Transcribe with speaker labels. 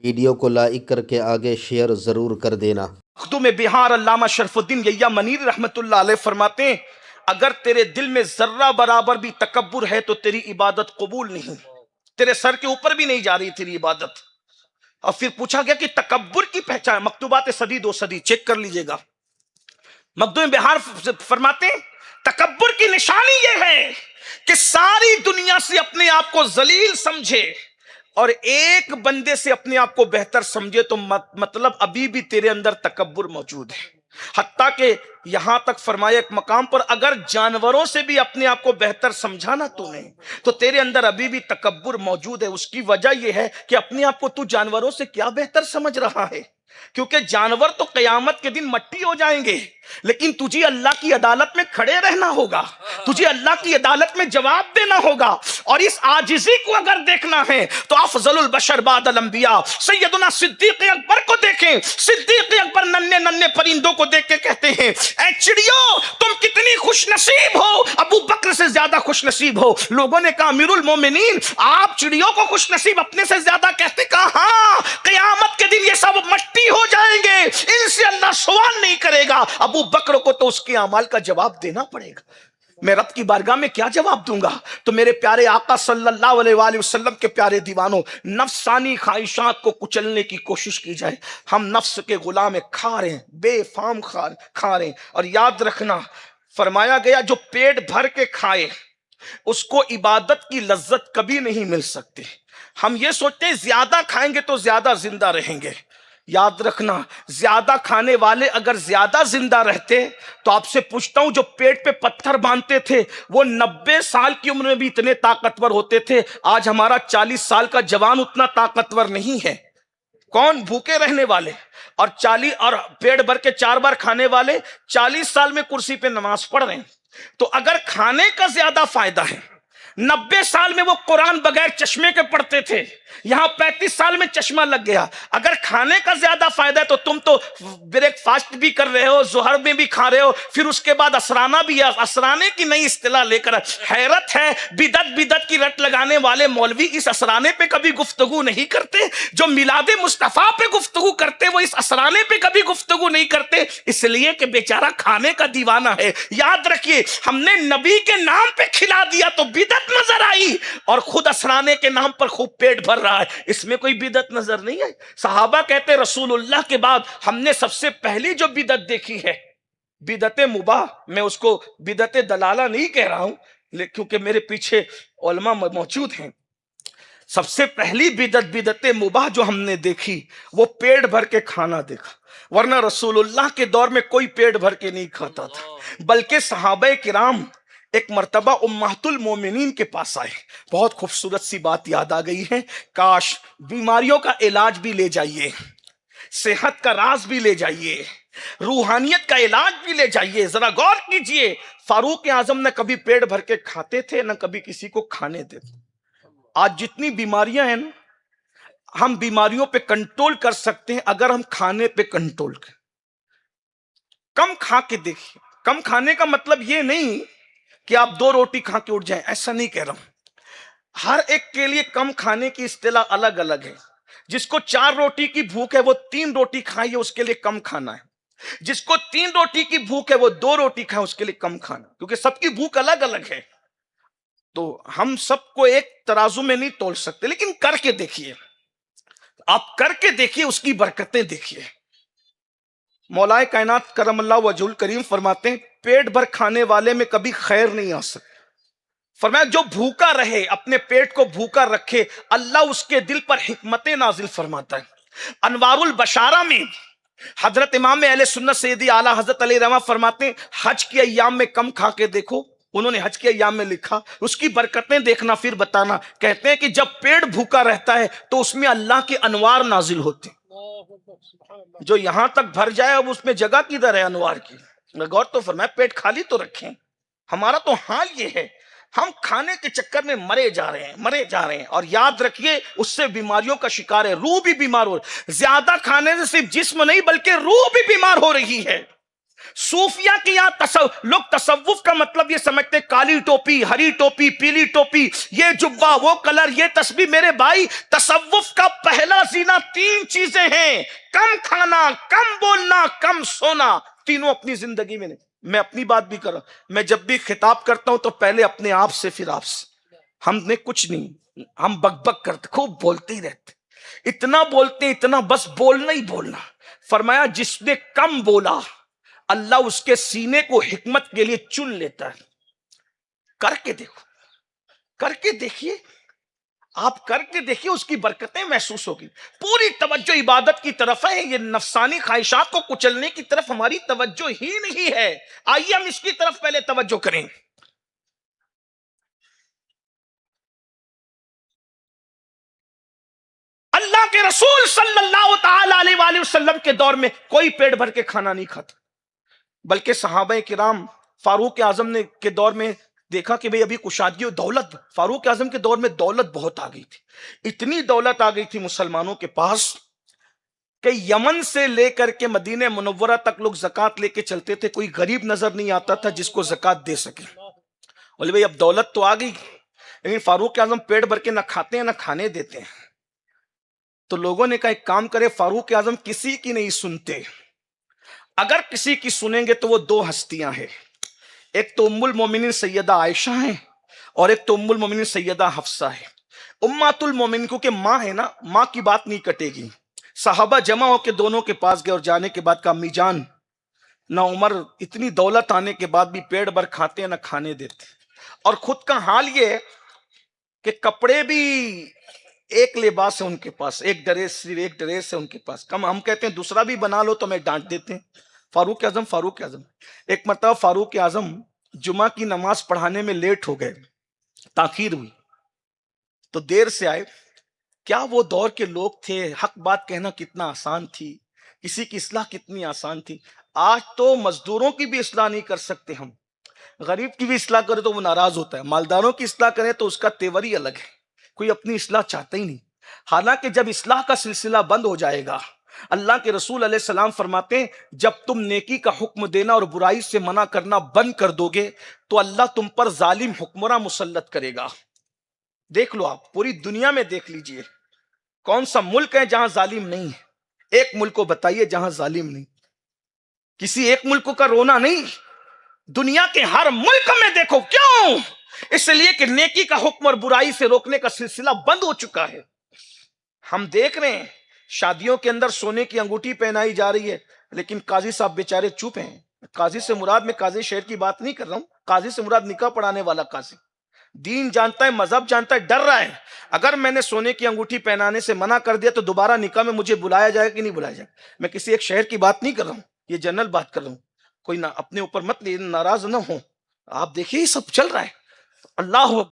Speaker 1: Video کو like کر کے آگے شیئر ضرور کر دینا۔
Speaker 2: مخدوم بہار علامہ شرف الدین یحییٰ منیر رحمت اللہ علیہ فرماتے ہیں اگر تیرے دل میں ذرہ برابر بھی تکبر ہے تو تیری عبادت قبول نہیں، تیرے سر کے اوپر بھی نہیں جا رہی تیری عبادت۔ اور پھر پوچھا گیا کہ تکبر کی پہچان، مکتوبات صدی 2 صدی چیک کر لیجئے گا۔ مخدوم بہار فرماتے ہیں تکبر کی نشانی یہ ہے کہ ساری دنیا سے اپنے آپ کو ذلیل سمجھے اور ایک بندے سے اپنے آپ کو بہتر سمجھے، تو مطلب ابھی بھی تیرے اندر تکبر موجود ہے۔ حتیٰ کہ یہاں تک فرمایا ایک مقام پر اگر جانوروں سے بھی اپنے آپ کو بہتر سمجھانا تو نے تو تیرے اندر ابھی بھی تکبر موجود ہے۔ اس کی وجہ یہ ہے کہ اپنے آپ کو تو جانوروں سے کیا بہتر سمجھ رہا ہے، کیونکہ جانور تو قیامت کے دن مٹی ہو جائیں گے، لیکن تجھے اللہ کی عدالت میں کھڑے رہنا ہوگا، تجھے اللہ کی عدالت میں جواب دینا ہوگا۔ اور اس عاجزی کو اگر دیکھنا ہے تو افضل البشر بعد الانبیاء سیدنا صدیق اکبر کو دیکھیں۔ صدیق اکبر ننھے ننھے پرندوں کو دیکھ کے کہتے ہیں اے چڑیوں تم کتنی خوش نصیب ہو، ابو بکر سے زیادہ خوش نصیب ہو۔ لوگوں نے کہا امیر المومنین آپ چڑیوں کو خوش نصیب اپنے سے زیادہ کہتے؟ کہا ہاں، قیامت کے دن یہ سب مٹی ہو جائیں گے، ان سے اللہ سوال نہیں کرے گا۔ ابو بکر کو تو اس کے اعمال کا جواب دینا پڑے گا۔ میں رب کی بارگاہ میں کیا جواب دوں گا؟ تو میرے پیارے آقا صلی اللہ علیہ وآلہ وسلم کے پیارے دیوانوں، نفسانی خواہشات کو کچلنے کی کوشش کی جائے۔ ہم نفس کے غلام کھا رہے ہیں، بے فام کھا رہے ہیں۔ اور یاد رکھنا فرمایا گیا جو پیٹ بھر کے کھائے اس کو عبادت کی لذت کبھی نہیں مل سکتی۔ ہم یہ سوچتے ہیں زیادہ کھائیں گے تو زیادہ زندہ رہیں گے۔ یاد رکھنا زیادہ کھانے والے اگر زیادہ زندہ رہتے تو آپ سے پوچھتا ہوں جو پیٹ پہ پتھر باندھتے تھے وہ 90 سال کی عمر میں بھی اتنے طاقتور ہوتے تھے۔ آج ہمارا 40 سال کا جوان اتنا طاقتور نہیں ہے۔ کون؟ بھوکے رہنے والے۔ اور 40 اور پیٹ بھر کے 4 بار کھانے والے 40 سال میں کرسی پہ نماز پڑھ رہے ہیں۔ تو اگر کھانے کا زیادہ فائدہ ہے، 90 سال میں وہ قرآن بغیر چشمے کے پڑھتے تھے، یہاں 35 سال میں چشمہ لگ گیا۔ اگر کھانے کا زیادہ فائدہ ہے تو تم تو بریک فاسٹ بھی کر رہے ہو، ظہر میں بھی کھا رہے ہو، پھر اس کے بعد اسرانہ بھی ہے، اسرانے کی نئی اصطلاح لے کر۔ حیرت ہے بدعت کی رٹ لگانے والے مولوی اس اسرانے پہ کبھی گفتگو نہیں کرتے، جو میلاد مصطفیٰ پہ گفتگو کرتے وہ اس اسرانے پہ کبھی گفتگو نہیں کرتے، اس لیے کہ بیچارہ کھانے کا دیوانہ ہے۔ یاد رکھیے ہم نے نبی کے نام پہ کھلا دیا تو بدعت نظر آئی، اور خود اسرانے کے نام پر خوب پیٹ بھر رہا ہے، اس میں کوئی بدعت نظر نہیں آئی۔ صحابہ کہتے رسول اللہ کے بعد ہم نے سب سے پہلی جو بدعت دیکھی ہے بدعت مباح، میں اس کو بدعت دلالہ نہیں کہہ رہا ہوں کیونکہ میرے پیچھے علماء موجود ہیں۔ سب سے پہلی بدعت مباح جو ہم نے دیکھی وہ پیٹ بھر کے کھانا دیکھا، ورنہ رسول اللہ کے دور میں کوئی پیٹ بھر کے نہیں کھاتا تھا، بلکہ صحابہ کرام ایک مرتبہ امہات المومنین کے پاس آئے۔ بہت خوبصورت سی بات یاد آ گئی ہے، کاش بیماریوں کا علاج بھی لے جائیے، صحت کا راز بھی لے جائیے، روحانیت کا علاج بھی لے جائیے۔ ذرا غور کیجئے فاروق اعظم نہ کبھی پیٹ بھر کے کھاتے تھے نہ کبھی کسی کو کھانے دیتے۔ آج جتنی بیماریاں ہیں نا، ہم بیماریوں پہ کنٹرول کر سکتے ہیں اگر ہم کھانے پہ کنٹرول کریں۔ کم کھا کے دیکھیے۔ کم کھانے کا مطلب یہ نہیں کہ آپ 2 روٹی کھا کے اٹھ جائیں، ایسا نہیں کہہ رہا ہوں۔ ہر ایک کے لیے کم کھانے کی اصطلاح الگ الگ ہے۔ جس کو 4 روٹی کی بھوک ہے وہ 3 روٹی کھائیے، اس کے لیے کم کھانا ہے۔ جس کو 3 روٹی کی بھوک ہے وہ 2 روٹی کھائے، اس کے لیے کم کھانا، کیونکہ سب کی بھوک الگ الگ ہے۔ تو ہم سب کو ایک ترازو میں نہیں تول سکتے، لیکن کر کے دیکھیے، آپ کر کے دیکھیے، اس کی برکتیں دیکھیے۔ مولائے کائنات کرم اللہ وجہ الکریم فرماتے ہیں پیٹ بھر کھانے والے میں کبھی خیر نہیں آ سکتی۔ فرمایا جو بھوکا رہے، اپنے پیٹ کو بھوکا رکھے، اللہ اس کے دل پر حکمتیں نازل فرماتا ہے۔ انوار البشارہ میں حضرت امام اہل سنت سیدی اعلیٰ حضرت علیہ رحمہ فرماتے ہیں حج کے ایام میں کم کھا کے دیکھو۔ انہوں نے حج کے ایام میں لکھا، اس کی برکتیں دیکھنا پھر بتانا۔ کہتے ہیں کہ جب پیٹ بھوکا رہتا ہے تو اس میں اللہ کے انوار نازل ہوتے ہیں۔ جو یہاں تک بھر جائے اب اس میں جگہ کدھر ہے انوار کی؟ غور تو فرمائے، پیٹ خالی تو رکھیں۔ ہمارا تو حال یہ ہے، ہم کھانے کے چکر میں مرے جا رہے ہیں، اور یاد رکھیے اس سے بیماریوں کا شکار ہے، روح بھی بیمار ہو رہی ہے۔ زیادہ کھانے سے صرف جسم نہیں بلکہ روح بھی بیمار ہو رہی ہے۔ صوفیہ کے یہاں لوگ تصوف کا مطلب یہ سمجھتے کالی ٹوپی، ہری ٹوپی، پیلی ٹوپی، یہ جبہ، وہ کلر، یہ تسبیح۔ میرے بھائی تصوف کا پہلا زینہ 3 چیزیں ہیں: کم کھانا، کم بولنا، کم سونا۔ تینوں اپنی زندگی میں نہیں۔ میں اپنی بات بھی کر رہا ہوں، میں جب بھی خطاب کرتا ہوں تو پہلے اپنے آپ سے پھر آپ سے۔ ہم نے کچھ نہیں، ہم بک بک کرتے، خوب بولتے ہی رہتے، اتنا بولتے اتنا، بس بولنا ہی بولنا۔ فرمایا جس نے کم بولا اللہ اس کے سینے کو حکمت کے لیے چن لیتا ہے۔ کر کے دیکھو، کر کے دیکھیے، آپ کر کے دیکھیے، اس کی برکتیں محسوس ہوگی۔ پوری توجہ عبادت کی طرف ہے، یہ نفسانی خواہشات کو کچلنے کی طرف ہماری توجہ ہی نہیں ہے۔ آئیے ہم اس کی طرف پہلے توجہ کریں۔ اللہ کے رسول صلی اللہ تعالی علیہ وآلہ وسلم کے دور میں کوئی پیٹ بھر کے کھانا نہیں کھاتا، بلکہ صحابہ کرام فاروق اعظم نے کے دور میں دیکھا کہ بھئی ابھی کشادگی و دولت، فاروق اعظم کے دور میں دولت بہت آ گئی تھی، اتنی دولت آ گئی تھی مسلمانوں کے پاس کہ یمن سے لے کر کے مدینہ منورہ تک لوگ زکوٰۃ لے کے چلتے تھے، کوئی غریب نظر نہیں آتا تھا جس کو زکوٰۃ دے سکے۔ بولے بھئی اب دولت تو آ گئی، لیکن فاروق اعظم پیٹ بھر کے نہ کھاتے ہیں نہ کھانے دیتے ہیں۔ تو لوگوں نے کہا ایک کام کرے، فاروق اعظم کسی کی نہیں سنتے، اگر کسی کی سنیں گے تو وہ 2 ہستیاں ہیں، ایک تو ام المومنین سیدہ عائشہ ہیں اور ایک تو ام المومنین سیدہ حفصہ ہے۔ امہات المومنین، کیونکہ ماں ہے نا، ماں کی بات نہیں کٹے گی۔ صحابہ جمع ہو کے دونوں کے پاس گئے اور جانے کے بعد کہا امی جان، نہ عمر اتنی دولت آنے کے بعد بھی پیٹ بھر کھاتے ہیں نہ کھانے دیتے، اور خود کا حال یہ ہے کہ کپڑے بھی ایک لباس ہے ان کے پاس، ایک ڈریس، صرف ایک ڈریس ہے ان کے پاس، کم ہم کہتے ہیں دوسرا بھی بنا لو تو میں ڈانٹ دیتے ہیں۔ فاروق اعظم ایک مرتبہ فاروق اعظم جمعہ کی نماز پڑھانے میں لیٹ ہو گئے، تاخیر ہوئی تو دیر سے آئے۔ کیا وہ دور کے لوگ تھے، حق بات کہنا کتنا آسان تھی، کسی کی اصلاح کتنی آسان تھی۔ آج تو مزدوروں کی بھی اصلاح نہیں کر سکتے ہم، غریب کی بھی اصلاح کرے تو وہ ناراض ہوتا ہے، مالداروں کی اصلاح کریں تو اس کا تیور ہی الگ ہے، کوئی اپنی اصلاح چاہتا ہی نہیں۔ حالانکہ جب اصلاح کا سلسلہ بند ہو جائے گا، اللہ کے رسول علیہ السلام فرماتے ہیں جب تم نیکی کا حکم دینا اور برائی سے منع کرنا بند کر دو گے تو اللہ تم پر ظالم حکمراں مسلط کرے گا۔ دیکھ لو، آپ پوری دنیا میں دیکھ لیجئے کون سا ملک ہے جہاں ظالم نہیں ہے، ایک ملک کو بتائیے جہاں ظالم نہیں۔ کسی ایک ملک کا رونا نہیں، دنیا کے ہر ملک میں دیکھو۔ کیوں؟ اس لیے کہ نیکی کا حکم اور برائی سے روکنے کا سلسلہ بند ہو چکا ہے۔ ہم دیکھ رہے ہیں شادیوں کے اندر سونے کی انگوٹھی پہنائی جا رہی ہے، لیکن قاضی صاحب بیچارے چپ ہیں۔ قاضی سے مراد، میں قاضی شہر کی بات نہیں کر رہا ہوں، قاضی سے مراد نکاح پڑھانے والا قاضی، دین جانتا ہے، مذہب جانتا ہے، ڈر رہا ہے اگر میں نے سونے کی انگوٹھی پہنانے سے منع کر دیا تو دوبارہ نکاح میں مجھے بلایا جائے گا کہ نہیں بلایا جائے گا۔ میں کسی ایک شہر کی بات نہیں کر رہا ہوں، یہ جنرل بات کر رہا ہوں، کوئی نہ اپنے اوپر مت ناراض نہ ہو۔ آپ دیکھیے یہ سب چل رہا ہے۔ اللہ